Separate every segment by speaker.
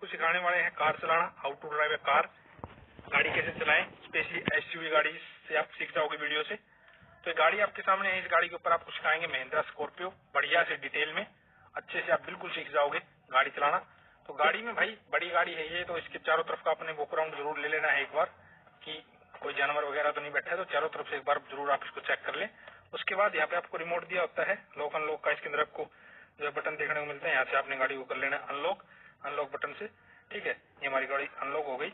Speaker 1: आपको सिखाने वाले हैं कार चलाना, how to drive a car, गाड़ी कैसे चलाएं। स्पेशली एसयूवी गाड़ी से आप सीख जाओगे वीडियो से। तो ये गाड़ी आपके सामने है, इस गाड़ी के ऊपर आपको सिखाएंगे महिंद्रा स्कॉर्पियो, बढ़िया से डिटेल में अच्छे से आप बिल्कुल सीख जाओगे गाड़ी चलाना। तो गाड़ी में भाई बड़ी गाड़ी है ये, तो इसके चारों तरफ का अपने वॉक अराउंड जरूर ले लेना है एक बार, कि कोई जानवर वगैरह तो नहीं बैठा है, तो चारों तरफ से एक बार जरूर आप इसको चेक कर लें। उसके बाद यहाँ पे आपको रिमोट दिया होता है लॉक अनलॉक का, इसके अंदर आपको जो बटन देखने को मिलते हैं, यहाँ से आपने गाड़ी को कर लेना अनलॉक बटन से। ठीक है, ये हमारी गाड़ी अनलॉक हो गई।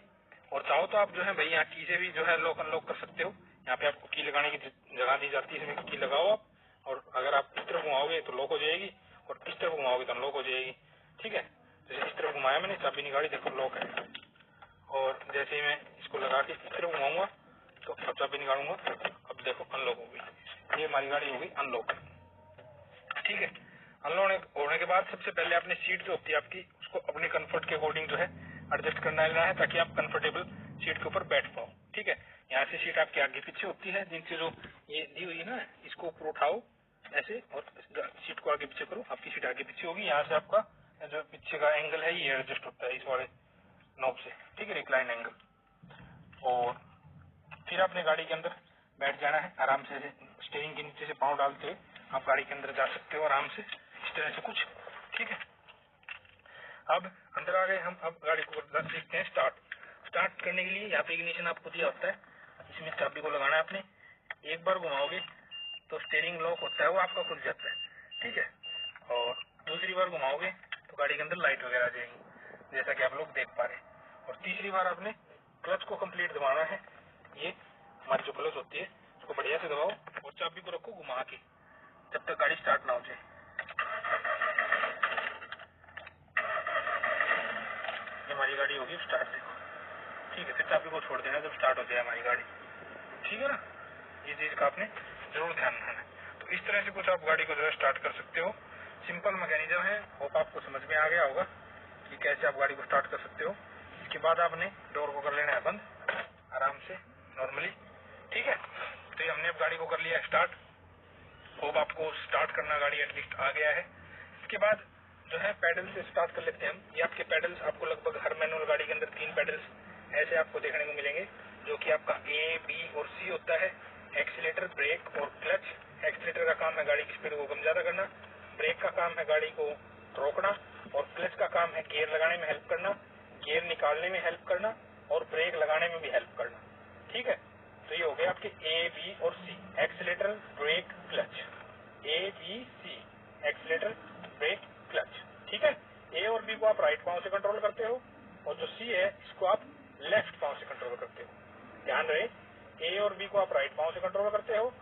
Speaker 1: और चाहो तो आप जो है भाई यहाँ की से भी जो है लॉक अनलॉक कर सकते हो। यहाँ पे आपको की लगाने की जगह दी जाती है, इसमें की लगाओ आप, और अगर आप इस तरफ घुमाओगे तो लॉक हो जाएगी, और इस तरफ घुमाओगे तो अनलॉक हो जाएगी। ठीक है, जैसे इस तरफ घुमाया मैंने, चाबी निकाली, देखो लॉक है, और जैसे ही मैं इसको लगा के इस तरफ घुमाऊंगा तो अब चाबी निकालूंगा, अब देखो अनलॉक हो गई। ये हमारी गाड़ी हो गई अनलॉक। ठीक है, अनलॉक होने के बाद सबसे पहले आपने सीट जो होती है आपकी, उसको अपने कंफर्ट के अकॉर्डिंग जो है एडजस्ट करना है, ताकि आप कंफर्टेबल सीट के ऊपर बैठ पाओ। ठीक है, यहाँ से सीट आपके आगे पीछे होती है, जिनसे जो ये दी हुई है ना, इसको ऊपर उठाओ ऐसे और सीट को आगे पीछे करो, आपकी सीट आगे पीछे होगी। यहाँ से आपका जो पीछे का एंगल है ये एडजस्ट होता है इस वाले नॉब से। ठीक है, रिक्लाइन एंगल। और फिर आपने गाड़ी के अंदर बैठ जाना है आराम से, स्टीयरिंग के नीचे से पाँव डालते हुए आप गाड़ी के अंदर जा सकते हो आराम से, इस तरह से कुछ। ठीक है, अब अंदर आ गए हम। अब गाड़ी को सीखते हैं स्टार्ट करने के लिए यहाँ पे इग्निशन आपको दिया होता है, इसमें चाबी को लगाना है आपने। एक बार घुमाओगे तो स्टीयरिंग लॉक होता है, वो आपका खुल जाता है। ठीक है, और दूसरी बार घुमाओगे तो गाड़ी के अंदर लाइट वगैरह आ जाएगी, जैसा कि आप लोग देख पा रहे हैं। और तीसरी बार आपने क्लच को कंप्लीट दबाना है। ये हमारी जो क्लच होती है उसको बढ़िया से दबाओ और चाबी को रखो घुमा के, जब तक गाड़ी स्टार्ट ना हो जाए। हमारी गाड़ी होगी स्टार्ट, देखो। ठीक है, फिर चाबी को छोड़ देना जब स्टार्ट हो जाए हमारी गाड़ी। ठीक है ना, ये चीज का आपने जरूर ध्यान रखना है। तो इस तरह से कुछ आप गाड़ी को जो है स्टार्ट कर सकते हो। सिंपल मैकेनिज्म है, होप आपको समझ में आ गया होगा कि कैसे आप गाड़ी को स्टार्ट कर सकते हो। इसके बाद आपने डोर को कर लेना है बंद आराम से नॉर्मली। ठीक है, तो ये हमने अब गाड़ी को कर लिया स्टार्ट। होप आपको स्टार्ट करना गाड़ी एटलीस्ट आ गया है। इसके बाद जो है पैडल से स्टार्ट कर लेते हैं हम। ये आपके पैडल्स आपको लगभग हर मैनुअल गाड़ी के अंदर 3 पैडल्स ऐसे आपको देखने को मिलेंगे, जो कि आपका A, B और C होता है। एक्सीलेटर, ब्रेक और क्लच। एक्सीलेटर का काम है गाड़ी की स्पीड को कम ज्यादा करना, ब्रेक का काम है गाड़ी को रोकना, और क्लच का काम है गियर लगाने में हेल्प करना, गियर निकालने में हेल्प करना, और ब्रेक लगाने में भी हेल्प करना। ठीक है, तो ये हो गए आपके A, B और C, accelerator, brake, clutch. A, B, C, accelerator, brake, clutch. ठीक है, A और B को आप राइट पांव से कंट्रोल करते हो, और जो C है इसको आप लेफ्ट पांव से कंट्रोल करते हो। ध्यान रहे, A और B को आप राइट पांव से कंट्रोल करते हो,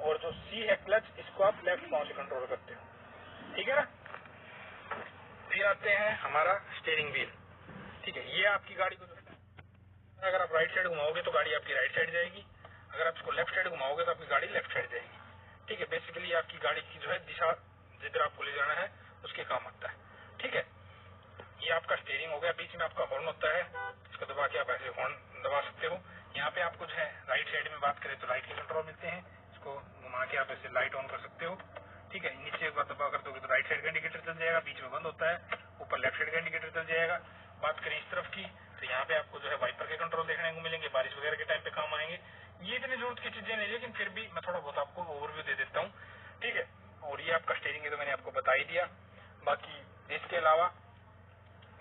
Speaker 1: और जो C है क्लच, इसको आप लेफ्ट पांव से कंट्रोल करते हो। ठीक है ना, फिर आते हैं हमारा स्टीयरिंग व्हील। ठीक है, ये आपकी गाड़ी को अगर आप राइट साइड घुमाओगे तो गाड़ी आपकी राइट साइड जाएगी, अगर आप इसको लेफ्ट साइड घुमाओगे तो आपकी गाड़ी लेफ्ट साइड जाएगी। ठीक है, बेसिकली आपकी गाड़ी की जो है दिशा जिधर आपको ले जाना है उसके काम आता है। ठीक है, ये आपका स्टीयरिंग हो गया। बीच में आपका हॉर्न होता है, इसको दबा के आप ऐसे हॉर्न दबा सकते हो। यहाँ पे आपको जो है राइट साइड में बात करें तो लाइट के कंट्रोल मिलते हैं, इसको घुमा के आप ऐसे लाइट ऑन कर सकते हो। ठीक है, नीचे एक बार दबा कर दोगे तो राइट साइड का इंडिकेटर चल जाएगा, बीच में बंद होता है, ऊपर लेफ्ट साइड का इंडिकेटर चल जाएगा। बात करें इस तरफ की तो यहाँ पे आपको जो है वाइपर के कंट्रोल देखने को मिलेंगे, बारिश वगैरह के टाइम पे काम आएंगे। ये इतनी जरूरत की चीजें नहीं, लेकिन फिर भी मैं थोड़ा बहुत आपको ओवरव्यू दे देता हूँ। ठीक है, और ये आपका स्टीयरिंग है तो मैंने आपको बता ही दिया। बाकी इसके अलावा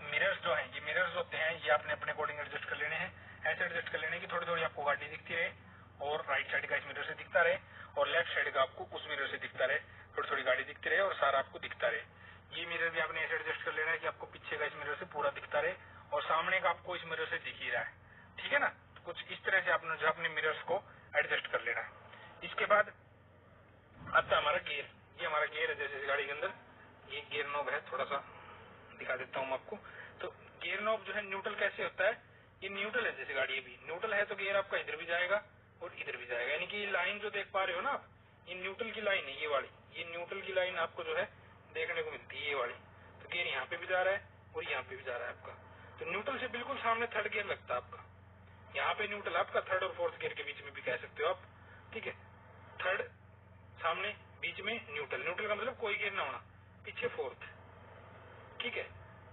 Speaker 1: मिरर्स जो हैं, ये मिरर्स होते हैं, ये आपने अपने अकॉर्डिंग एडजस्ट कर लेने हैं। ऐसे एडजस्ट कर लेने की थोड़ी थोड़ी आपको गाड़ी दिखती रहे, और राइट साइड का इस मिरर से दिखता रहे, और लेफ्ट साइड का आपको उस मिरर से दिखता रहे। थोड़ी थोड़ी गाड़ी दिखती रहे और सारा आपको दिखता रहे। ये मिरर भी आपने ऐसे एडजस्ट कर लेना है कि आपको पीछे का इस मिरर से पूरा दिखता रहे, और सामने का आपको इस मिरर से दिख ही रहा है। ठीक है ना, तो कुछ इस तरह से आपने जो अपने मिरर्स को एडजस्ट कर लेना है। इसके बाद आता है हमारा गियर। ये हमारा गियर है, जैसे इस गाड़ी के अंदर ये गियर नॉब है, थोड़ा सा दिखा देता हूँ आपको। तो गियर नॉब जो है न्यूट्रल कैसे होता है, ये न्यूट्रल है, जैसे गाड़ी अभी न्यूट्रल है तो गियर आपका इधर भी जाएगा और इधर भी जाएगा। यानी कि लाइन जो देख पा रहे हो ना आप, ये न्यूट्रल की लाइन है, ये वाली, ये न्यूट्रल की लाइन आपको जो है देखने को मिलती है, ये वाली। तो गियर यहाँ पे भी जा रहा है और यहाँ पे भी जा रहा है आपका। तो न्यूट्रल से बिल्कुल सामने थर्ड गियर लगता है आपका। यहाँ पे न्यूट्रल आपका थर्ड और फोर्थ गियर के बीच में भी कह सकते हो आप। ठीक है, थर्ड सामने, बीच में न्यूट्रल। न्यूट्रल का मतलब कोई गियर ना होना, पीछे फोर्थ। ठीक है,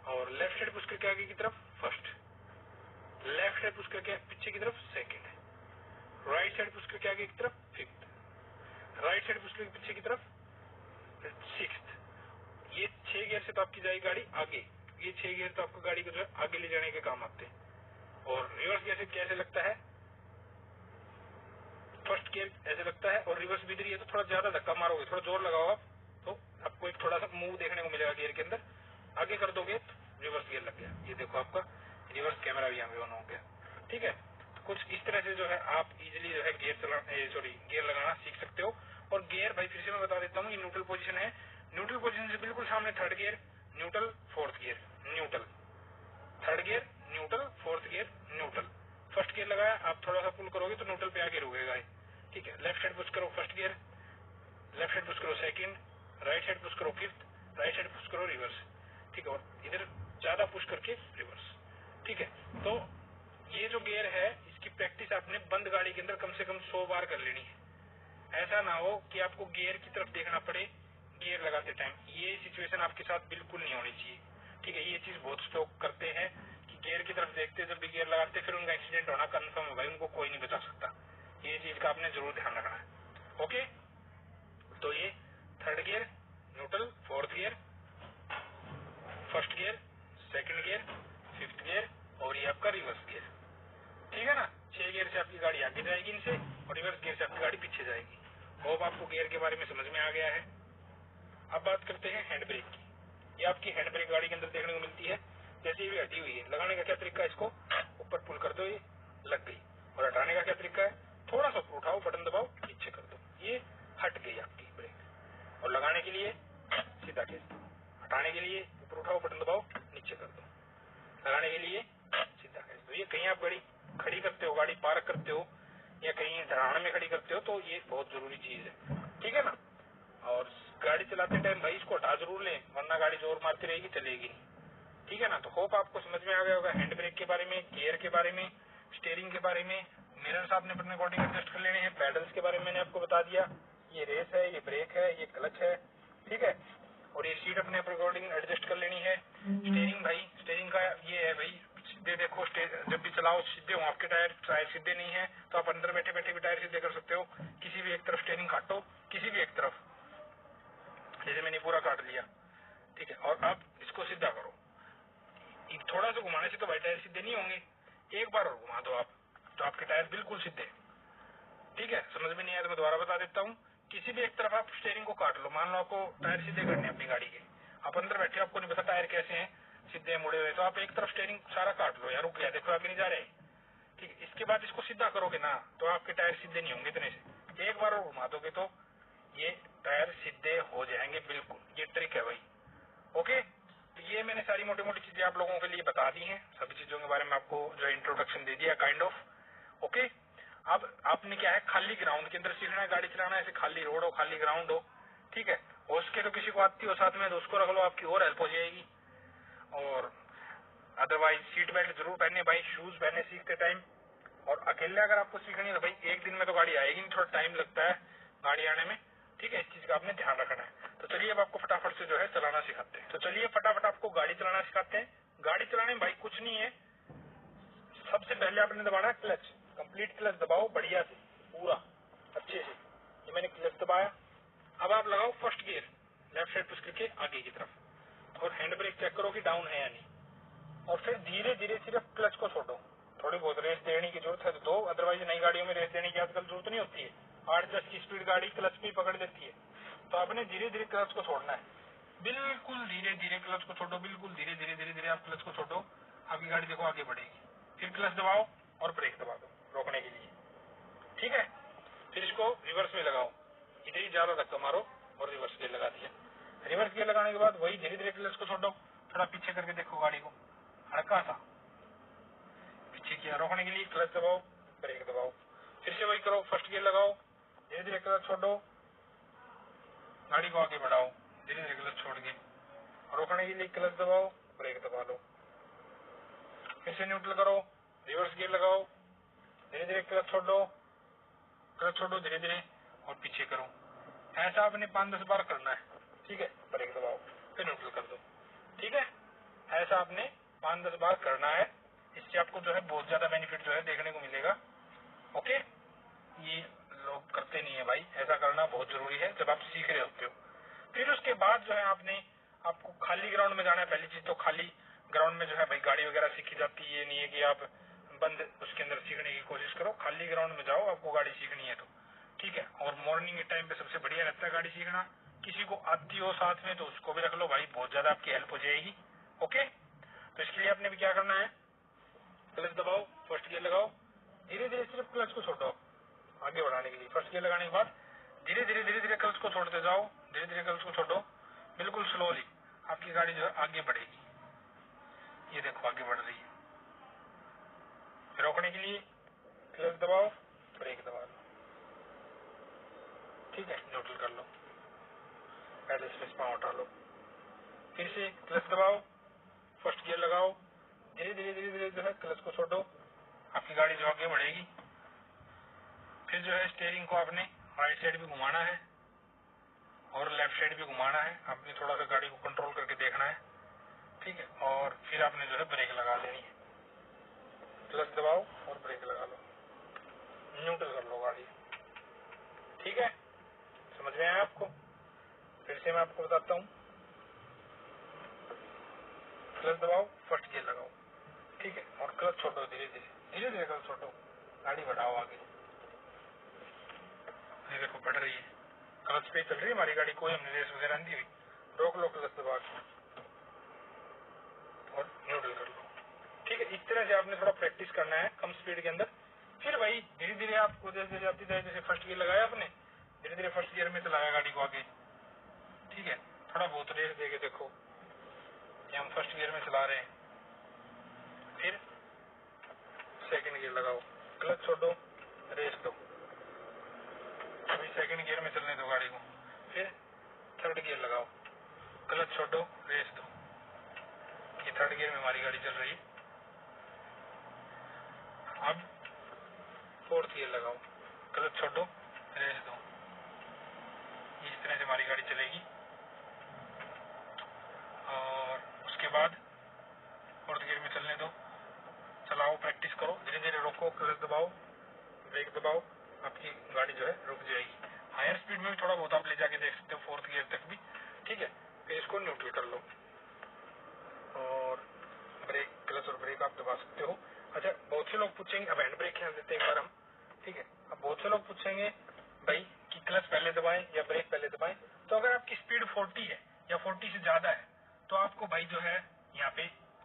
Speaker 1: और लेफ्ट साइड पुश करके आगे की तरफ फर्स्ट, लेफ्ट साइड पुश करके पीछे की तरफ सेकंड, राइट साइड पुश करके आगे की तरफ फिफ्थ, राइट साइड पुश करके पीछे की तरफ सिक्स्थ। ये 6 गियर से तो आपकी जाएगी गाड़ी आगे, ये 6 गियर तो आपको गाड़ी को जो है आगे ले जाने के काम आते हैं। और रिवर्स गियर से कैसे लगता है, फर्स्ट गियर ऐसे लगता है और रिवर्स भी है तो थोड़ा ज्यादा धक्का मारोगे, थोड़ा जोर लगाओ आप तो आपको एक थोड़ा सा मूव देखने को मिलेगा गियर के अंदर, आगे कर दोगे तो रिवर्स गियर लग गया। ये देखो आपका रिवर्स कैमरा भी यहाँ पे ऑन हो गया, ठीक है। तो कुछ इस तरह से जो है आप इजिली जो है गियर लगाना सीख सकते हो। और गियर भाई फिर से मैं बता देता हूँ, ये न्यूट्रल पोजीशन है, न्यूट्रल पोजीशन से बिल्कुल सामने third gear, neutral, fourth gear, neutral, third gear, neutral, fourth gear, neutral. First gear लगाया, आप थोड़ा सा पुल करोगे तो न्यूट्रल पे आके रुकेगा, ठीक है। लेफ्ट साइड पुश करो first gear, left side push करो सेकंड, राइट साइड पुश करो फिफ्थ, राइट साइड पुश करो रिवर्स, ठीक है। और इधर ज्यादा पुश करके रिवर्स, ठीक है। तो ये जो गियर है इसकी प्रैक्टिस आपने बंद गाड़ी के अंदर कम से कम 100 बार कर लेनी है। ऐसा ना हो कि आपको गियर की तरफ देखना पड़े गियर लगाते टाइम, ये सिचुएशन आपके साथ बिल्कुल नहीं होनी चाहिए, ठीक है। ये चीज बहुत लोग करते हैं कि गियर की तरफ देखते जब भी गियर लगाते फिर उनका एक्सीडेंट होना कंफर्म है भाई, उनको कोई नहीं बचा सकता। ये चीज का आपने जरूर ध्यान रखना है, ओके। तो ये third gear, neutral, fourth gear, first gear, second gear, fifth gear और ये आपका रिवर्स गियर, ठीक है ना। 6 गियर से आपकी गाड़ी आगे जाएगी इनसे और रिवर्स गियर से आपकी गाड़ी पीछे जाएगी। होप आपको गियर के बारे में समझ में आ गया है। अब बात करते हैं हैंड ब्रेक की। ये आपकी हैंड ब्रेक गाड़ी के अंदर देखने को मिलती है, जैसे भी हटी हुई है। लगाने का क्या तरीका है, इसको ऊपर पुल कर दो, ये लग गई। और हटाने का क्या तरीका है, थोड़ा सा ऊपर उठाओ, बटन दबाओ, नीचे कर दो, ये हट गई आपकी ब्रेक। और लगाने के लिए सीधा खींच दो, हटाने के लिए ऊपर उठाओ, बटन दबाओ, नीचे कर दो, लगाने के लिए सीधा खींच दो। ये कहीं आप गाड़ी खड़ी करते हो, गाड़ी पार्क करते हो या कहीं ढलान में खड़ी करते हो तो ये बहुत जरूरी चीज है, ठीक है ना। और गाड़ी चलाते टाइम भाई इसको हटा जरूर लें, वरना गाड़ी जोर मारती रहेगी, चलेगी नहीं, ठीक है ना। तो होप आपको समझ में आ गया होगा हैंड ब्रेक के बारे में, गियर के बारे में, स्टीयरिंग के बारे में। मिरर्स आपने अपने अकॉर्डिंग एडजस्ट कर लेने हैं। पैडल्स के बारे में मैंने आपको बता दिया, ये रेस है, ये ब्रेक है, ये क्लच है, ठीक है। और ये सीट अपने अकॉर्डिंग एडजस्ट कर लेनी है। स्टीयरिंग भाई, स्टीयरिंग का ये है भाई, सीधे देखो, जब भी चलाओ सीधे हो, आपके टायर सीधे नहीं है तो आप अंदर बैठे बैठे भी टायर सीधे कर सकते हो। किसी भी एक तरफ स्टीयरिंग काटो, किसी भी एक तरफ, जैसे मैंने पूरा काट लिया, ठीक है। और अब इसको सीधा करो, थोड़ा सा घुमाने से तो भाई टायर सीधे नहीं होंगे, एक बार और घुमा दो आप तो आपके टायर बिल्कुल सीधे, ठीक है। समझ में नहीं आया तो मैं दोबारा बता देता हूँ। किसी भी एक तरफ आप स्टीयरिंग को काट लो, मान लो आपको टायर सीधे करने अपनी गाड़ी के, आप अंदर बैठे आपको नहीं पता टायर कैसे हैं, सीधे मुड़े हुए, तो आप एक तरफ स्टीयरिंग सारा काट लो, यार रुक गया, देखो आगे नहीं जा रहे, ठीक है। इसके बाद इसको सीधा करोगे ना तो आपके टायर सीधे नहीं होंगे इतने से, एक बार और घुमा दोगे तो ये टायर सीधे हो जाएंगे बिल्कुल। ये ट्रिक है भाई, ओके। तो ये मैंने सारी मोटी मोटी चीजें आप लोगों के लिए बता दी हैं, सभी चीजों के बारे में आपको जो इंट्रोडक्शन दे दिया काइंड ऑफ, ओके। अब आपने क्या है, खाली ग्राउंड के अंदर सीखना है गाड़ी चलाना, ऐसे खाली रोड हो, खाली ग्राउंड हो, ठीक है। हो सके तो किसी को आती हो साथ में तो उसको रख लो, आपकी और हेल्प हो जाएगी। और अदरवाइज सीट बेल्ट जरूर पहनने भाई, शूज पहने सीखते टाइम। और अकेले अगर आपको सीखनी है तो भाई एक दिन में तो गाड़ी आएगी नहीं, थोड़ा टाइम लगता है गाड़ी आने में, ठीक है। इस चीज का आपने ध्यान रखना है। तो चलिए अब आपको फटाफट से जो है चलाना सिखाते हैं। तो चलिए फटाफट आपको गाड़ी चलाना सिखाते हैं। गाड़ी चलाने में भाई कुछ नहीं है, सबसे पहले आपने दबाना है क्लच, कंप्लीट क्लच दबाओ बढ़िया से, पूरा अच्छे से। ये मैंने क्लच दबाया। अब आप लगाओ first gear, left side push करके आगे की तरफ, और हैंड ब्रेक चेक करो कि डाउन है या नहीं। और फिर धीरे धीरे सिर्फ क्लच को छोड़ो, थोड़ी बहुत रेस देने की जरूरत है तो दो, अदरवाइज नई गाड़ियों में रेस देने की आजकल जरूरत नहीं होती है, 8-10 की स्पीड गाड़ी क्लच भी पकड़ लेती है। तो आपने धीरे धीरे क्लच को छोड़ना है, बिल्कुल धीरे धीरे क्लच को छोड़ो, बिल्कुल धीरे धीरे धीरे धीरे आप क्लच को छोड़ो, आपकी गाड़ी देखो आगे बढ़ेगी। फिर क्लच दबाओ और ब्रेक दबा दो रोकने के लिए, ठीक है। फिर इसको रिवर्स में लगाओ, इधर ही ज्यादा धक्का मारो और रिवर्स गियर लगा दिया। रिवर्स गियर लगाने के बाद वही धीरे धीरे क्लच को छोड़ो, थोड़ा पीछे करके देखो गाड़ी को, हल्का सा पीछे किया, रोकने के लिए क्लच दबाओ, ब्रेक दबाओ। फिर से वही करो, फर्स्ट गियर लगाओ, धीरे धीरे क्लच छोड़ो, गाड़ी को आगे बढ़ाओ, धीरे धीरे क्लच छोड़ के, रोकने के लिए क्लच दबाओ, ब्रेक दबा लो। फिर से न्यूट्रल करो, रिवर्स गियर लगाओ, धीरे धीरे क्लच छोड़ो धीरे धीरे और पीछे करो। ऐसा आपने 5-10 बार करना है, ठीक है। ब्रेक दबाओ, फिर न्यूट्रल कर दो, ठीक है। ऐसा आपने 5-10 बार करना है। इससे आपको जो है बहुत ज्यादा बेनिफिट जो है देखने को मिलेगा। ओके, ये लोग करते नहीं है भाई, ऐसा करना बहुत जरूरी है जब आप सीख रहे होते हो। फिर उसके बाद जो है आपको खाली ग्राउंड में जाना है। पहली चीज तो खाली ग्राउंड में जो है भाई गाड़ी वगैरह सीखी जाती है। ये नहीं है कि आप बंद उसके अंदर सीखने की कोशिश करो, खाली ग्राउंड में जाओ आपको गाड़ी सीखनी है तो, ठीक है। और मॉर्निंग के टाइम पे सबसे बढ़िया रहता है गाड़ी सीखना। किसी को आती हो साथ में तो उसको भी रख लो भाई, बहुत ज्यादा आपकी हेल्प हो जाएगी। ओके, तो इसके लिए आपने भी क्या करना है, क्लच दबाओ, फर्स्ट गियर लगाओ, धीरे धीरे सिर्फ क्लच को छोड़ो आगे बढ़ाने के लिए। फर्स्ट गियर लगाने के बाद धीरे धीरे क्लच को छोड़ते जाओ, धीरे धीरे क्लच को छोड़ो, बिल्कुल स्लोली आपकी गाड़ी जो है आगे बढ़ेगी। ये देखो आगे बढ़ रही है। रोकने के लिए क्लच दबाओ, ब्रेक दबा लो, ठीक है, न्यूट्रल कर लो, पैडल स्पेस पांव उठा लो, फिर से क्लच दबाओ, फर्स्ट गियर लगाओ, धीरे धीरे जो है क्लच को छोड़ो, आपकी गाड़ी जो आगे बढ़ेगी। फिर जो है स्टीयरिंग को आपने राइट साइड भी घुमाना है और लेफ्ट साइड भी घुमाना है। आपने थोड़ा सा गाड़ी को कंट्रोल करके देखना है, ठीक है। और फिर आपने जो है ब्रेक लगा देनी है, क्लच दबाओ और ब्रेक लगा लो, न्यूट्रल कर लो गाड़ी, ठीक है। समझ में आया आपको? फिर से मैं आपको बताता हूँ, क्लच दबाओ, फर्स्ट गियर लगाओ, ठीक है, और क्लच छोड़ो, धीरे धीरे क्लच छोड़ो, गाड़ी बढ़ाओ आगे। ये देखो बढ़ रही है, क्लच पे चल रही है हमारी गाड़ी, कोई हमने रेस वगैरह नहीं दी हुई। रोक लो क्लच दबा के और न्यूट्रल कर लो, ठीक है। इस तरह से आपने थोड़ा प्रैक्टिस करना है कम स्पीड के अंदर। फिर भाई धीरे धीरे आपको जैसे जाती जाए, जैसे फर्स्ट गियर लगाया आपने, धीरे धीरे फर्स्ट गियर में चलाया गाड़ी को आगे, ठीक है। थोड़ा बहुत रेस देके देखो कि हम फर्स्ट गियर में चला रहे हैं। फिर सेकंड गियर लगाओ, क्लच छोड़ो, रेस दो, अभी सेकंड गियर में चलने दो गाड़ी को। फिर थर्ड गियर लगाओ, क्लच छोड़ो, रेस दो, ये थर्ड गियर में हमारी गाड़ी चल रही है। अब फोर्थ गियर लगाओ, क्लच छोड़ो, रेस दो, इस तरह से हमारी गाड़ी चलेगी। और उसके बाद फोर्थ गियर में चलने दो, चलाओ, प्रैक्टिस करो, धीरे धीरे रोको, क्लच दबाओ, ब्रेक दबाओ, आपकी गाड़ी जो है रुक जाएगी। हायर स्पीड में भी थोड़ा बहुत आप ले जाके देख सकते हो फोर्थ गियर तक भी, ठीक है। फिर इसको न्यूट्रल कर लो और ब्रेक, क्लच और ब्रेक आप दबा सकते हो। अच्छा, बहुत से लोग पूछेंगे, अब हैंड ब्रेक खेल देते हैं एक बार हम, ठीक है। अब बहुत से लोग पूछेंगे भाई कि क्लच पहले दबाएं या ब्रेक पहले दबाएं। तो अगर आपकी स्पीड 40 है या 40 से ज्यादा है तो आपको भाई जो है यहाँ पे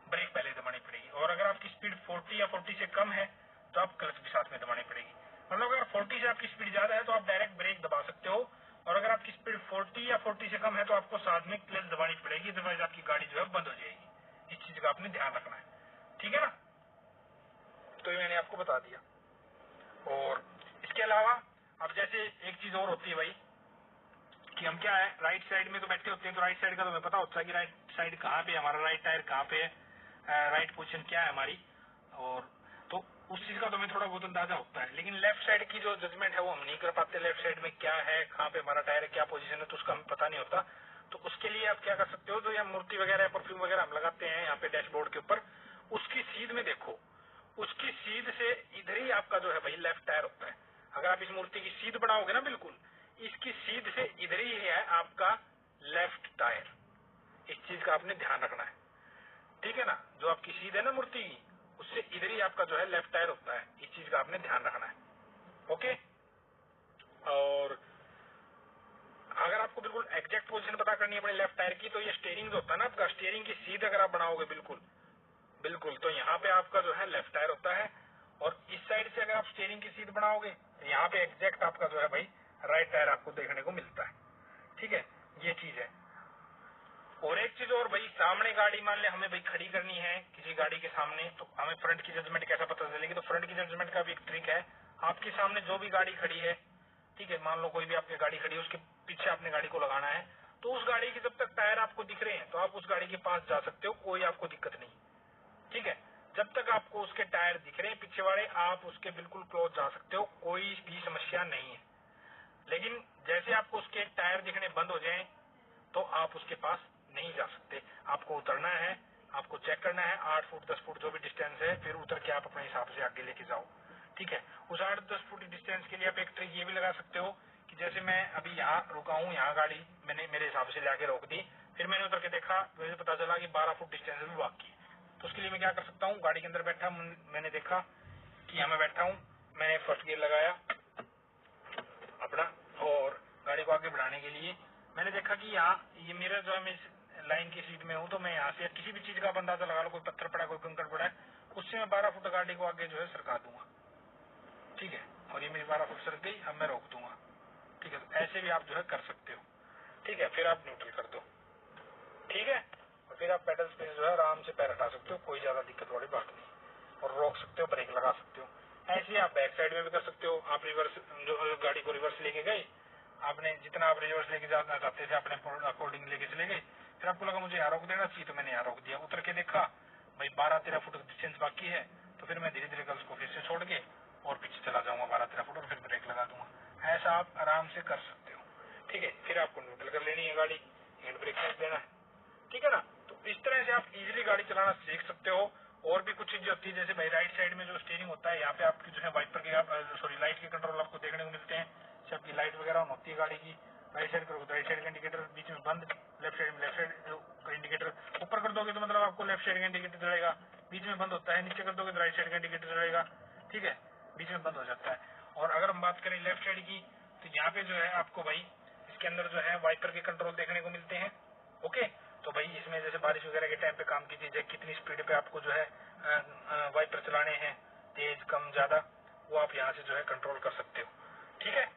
Speaker 1: ब्रेक पहले दबानी पड़ेगी, और अगर आपकी स्पीड 40 या 40 से कम है तो आप क्लच भी साथ में दबानी पड़ेगी। मतलब अगर 40 से आपकी स्पीड ज्यादा है तो आप डायरेक्ट ब्रेक दबा सकते हो, और अगर आपकी स्पीड 40 या 40 से कम है तो आपको साथ में क्लच दबानी पड़ेगी, अदरवाइज आपकी गाड़ी जो है बंद हो जाएगी। इस चीज का आपने ध्यान रखना है, ठीक है ना। तो ये मैंने आपको बता दिया। और इसके अलावा अब जैसे एक चीज और होती है भाई कि हम क्या है, राइट साइड में तो बैठे होते हैं, तो राइट साइड का तो हमें पता होता है कि राइट साइड कहाँ पे, हमारा राइट टायर कहाँ पे है, राइट पोजीशन क्या है हमारी, और तो उस चीज का तो हमें थोड़ा बहुत अंदाजा होता है। लेकिन लेफ्ट साइड की जो जजमेंट है वो हम नहीं कर पाते, लेफ्ट साइड में क्या है, कहाँ पे हमारा टायर है, क्या पोजीशन है, तो उसका हमें पता नहीं होता। तो उसके लिए आप क्या कर सकते हो, तो या मूर्ति वगैरह, परफ्यूम वगैरह हम लगाते हैं यहाँ पे डैशबोर्ड के ऊपर, उसकी सीध में देखो, उसकी सीध से इधर ही आपका जो है भाई लेफ्ट टायर होता है। अगर आप इस मूर्ति की सीध बनाओगे ना, बिल्कुल इसकी सीध से इधर ही है आपका लेफ्ट टायर। इस चीज का आपने ध्यान रखना है, ठीक है ना। जो आपकी सीध है ना मूर्ति की, उससे इधर ही आपका जो है लेफ्ट टायर होता है, इस चीज का आपने ध्यान रखना है। ओके, और अगर आपको बिल्कुल एग्जैक्ट पोजीशन पता करनी है अपने लेफ्ट टायर की, तो ये स्टीयरिंग जो होता है ना आपका, स्टीयरिंग की सीध अगर आप बनाओगे बिल्कुल बिल्कुल, तो यहाँ पे आपका जो है लेफ्ट टायर होता है, और इस साइड से अगर आप स्टीयरिंग की सीध बनाओगे तो यहाँ पे एग्जैक्ट आपका जो है भाई राइट टायर आपको देखने को मिलता है, ठीक है। ये चीज है। और एक चीज और भाई, सामने गाड़ी मान ले हमें भाई खड़ी करनी है किसी गाड़ी के सामने, तो हमें फ्रंट की जजमेंट कैसा पता चलेगी, तो फ्रंट की जजमेंट का भी एक ट्रिक है। आपके सामने जो भी गाड़ी खड़ी है, ठीक है, मान लो कोई भी आपकी गाड़ी खड़ी है, उसके पीछे आपने गाड़ी को लगाना है, तो उस गाड़ी के जब तक टायर आपको दिख रहे हैं तो आप उस गाड़ी के पास जा सकते हो, कोई आपको दिक्कत नहीं, ठीक है। जब तक आपको उसके टायर दिख रहे हैं पीछे वाले, आप उसके बिल्कुल क्लोज जा सकते हो, कोई भी समस्या नहीं है। लेकिन जैसे आपको उसके टायर दिखने बंद हो जाएं तो आप उसके पास नहीं जा सकते, आपको उतरना है, आपको चेक करना है 8 फुट 10 फुट जो भी डिस्टेंस है, फिर उतर के आप अपने हिसाब से आगे लेके जाओ। ठीक है, उस 8-10 फुट डिस्टेंस के लिए आप एक ट्रिक ये भी लगा सकते हो कि जैसे मैं अभी यहाँ रुका हूँ, यहाँ गाड़ी मैंने मेरे हिसाब से लाके रोक दी, फिर मैंने उतर के देखा, मुझे पता चला कि 12 फुट डिस्टेंस भी बाकी है। तो उसके लिए मैं क्या कर सकता हूँ, गाड़ी के अंदर बैठा, मैंने देखा कि यहाँ मैं बैठा हूँ, मैंने फर्स्ट गियर लगाया अपना, और गाड़ी को आगे बढ़ाने के लिए मैंने देखा कि यहाँ ये मेरा जो है मैं लाइन की सीट में हूँ, तो मैं यहाँ से किसी भी चीज का अंदाजा लगा लो, कोई पत्थर पड़ा कोई कंकड़ पड़ा है, उससे मैं 12 फुट गाड़ी को आगे जो है सरका दूंगा। ठीक है, और ये मेरी 12 फुट सरक गई, अब मैं रोक दूंगा। ठीक है, तो ऐसे भी आप जो है कर सकते हो। ठीक है, फिर आप न्यूट्रल कर दो। ठीक है, और फिर आप पेडल्स पे जो है आराम से पैर हटा सकते हो, कोई ज्यादा दिक्कत वाली बात नहीं, और रोक सकते हो, ब्रेक लगा सकते हो। ऐसे ही आप बैक साइड में भी कर सकते हो। आप रिवर्स जो गाड़ी को रिवर्स लेके गए, आपने जितना आप रिवर्स लेके जाना चाहते थे अपने अकॉर्डिंग लेके चले गए, फिर आपको लगा मुझे यहाँ रोक देना चाहिए, तो मैंने यहाँ रोक दिया, उतर के देखा भाई 12-13 फुट डिस्टेंस बाकी है, तो फिर मैं धीरे धीरे गर्ल्स को फिर से छोड़ के और पीछे चला जाऊंगा 12-13 फुट, और फिर ब्रेक लगा दूंगा। ऐसा आप आराम से कर सकते हो। ठीक है, फिर आपको न्यूट्रल कर लेनी है गाड़ी, हैंड ब्रेक कर देना है। ठीक है ना, तो इस तरह से आप इजीली गाड़ी चलाना सीख सकते हो। और भी कुछ चीजें होती है, जैसे भाई राइट साइड में जो स्टीयरिंग होता है, यहाँ पे आपकी जो है वाइपर के लाइट के कंट्रोल आपको देखने को मिलते हैं। जैसे आपकी लाइट वगैरह ऑन होती है गाड़ी की, राइट साइड करोगे तो राइट साइड का इंडिकेटर बीच में बंद, लेफ्ट साइड में लेफ्ट साइड का इंडिकेटर, ऊपर कर दोगे तो मतलब आपको लेफ्ट साइड का इंडिकेटर जलेगा, बीच में बंद होता है, नीचे कर दोगे तो राइट साइड का इंडिकेटर जलेगा। ठीक है, बीच में बंद हो जाता है। और अगर हम बात करें लेफ्ट साइड की, तो यहाँ पे जो है आपको भाई इसके अंदर जो है वाइपर के कंट्रोल देखने को मिलते हैं। ओके, तो भाई इसमें जैसे बारिश वगैरह के टाइम पे काम की चीज है, कितनी स्पीड पे आपको जो है वाइपर चलाने हैं, तेज कम ज्यादा, वो आप यहाँ से जो है कंट्रोल कर सकते हो। ठीक है,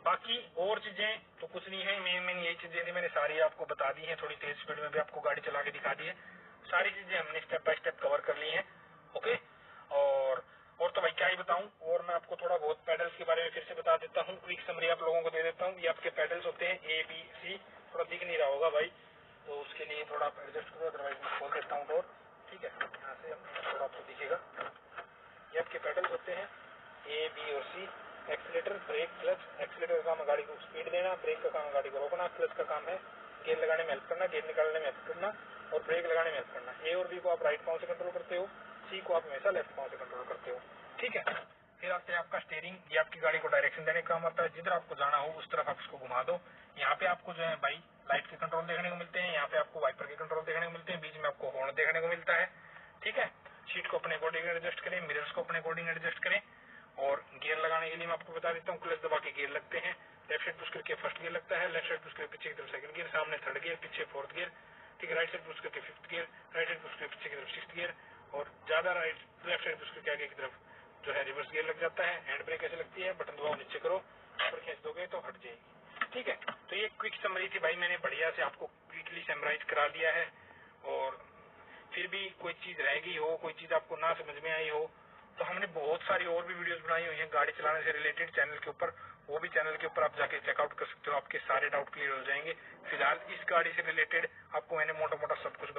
Speaker 1: बाकी और चीजें तो कुछ नहीं है, मेन यही चीजें थी, मैंने सारी आपको बता दी है, थोड़ी तेज स्पीड में भी आपको गाड़ी चला के दिखा दी है, सारी चीजें हमने स्टेप बाय स्टेप कवर कर ली है। ओके, और तो भाई क्या ही बताऊं, और मैं आपको थोड़ा बहुत पेडल्स के बारे में फिर से बता देता हूँ, क्विक समरी आप लोगों को दे देता हूँ। ये आपके पेडल्स होते हैं ABC, थोड़ा दिख नहीं रहा होगा भाई, तो उसके लिए थोड़ा आप एडजस्ट करो, अदरवाइज मैं खोल देता हूँ डोर। ठीक है, यहाँ से थोड़ा आपको दिखेगा, ये आपके पेडल्स होते हैं A, B और C। Accelerator, brake, clutch. Accelerator का काम है गाड़ी को स्पीड देना, ब्रेक का काम है गाड़ी को रोकना, क्लच का काम है गियर लगाने में हेल्प करना, गियर निकालने में हेल्प करना, और ब्रेक लगाने में हेल्प करना। A और B को आप राइट पांव से कंट्रोल करते हो, C को आप हमेशा लेफ्ट पांव से कंट्रोल करते हो। ठीक है, फिर आते हैं आपका स्टीयरिंग, ये आपकी गाड़ी को डायरेक्शन देने का काम आता है, जिधर आपको जाना हो उस तरफ आप इसको घुमा दो। यहाँ पे आपको जो है भाई लाइट के कंट्रोल देखने को मिलते हैं, यहाँ पे आपको वाइपर के कंट्रोल देखने को मिलते हैं, बीच में आपको हॉर्न देखने को मिलता है। ठीक है, सीट को अपने अकॉर्डिंग एडजस्ट करें, मिरर्स को अपने अकॉर्डिंग एडजस्ट करें, और गियर लगाने के लिए मैं आपको बता देता हूँ, क्लच दबा के गियर लगते हैं, लेफ्ट साइड पुश करके फर्स्ट गियर लगता है, लेफ्ट साइड पुश करके पीछे की तरफ सेकंड गियर, सामने थर्ड गियर, पीछे फोर्थ गियर। ठीक है, राइट साइड पुश करके fifth gear, right side push करके पीछे की तरफ सिक्स्थ गियर, और ज्यादा लेफ्ट साइड पुश करके आगे की तरफ जो है रिवर्स गियर लग जाता है। हैंड ब्रेक ऐसे लगती है, बटन दबाओ नीचे करो, ऊपर खींच दोगे तो हट जाएगी। ठीक है, तो ये क्विक समरी थी भाई, मैंने बढ़िया से आपको क्विकली समराइज करा दिया है। और फिर भी कोई चीज रह गई हो, कोई चीज आपको ना समझ में आई हो, तो हमने बहुत सारी और भी वीडियोस बनाई हुई हैं गाड़ी चलाने से रिलेटेड चैनल के ऊपर, वो भी चैनल के ऊपर आप जाके चेकआउट कर सकते हो, आपके सारे डाउट क्लियर हो जाएंगे। फिलहाल इस गाड़ी से रिलेटेड आपको मैंने मोटा मोटा सब कुछ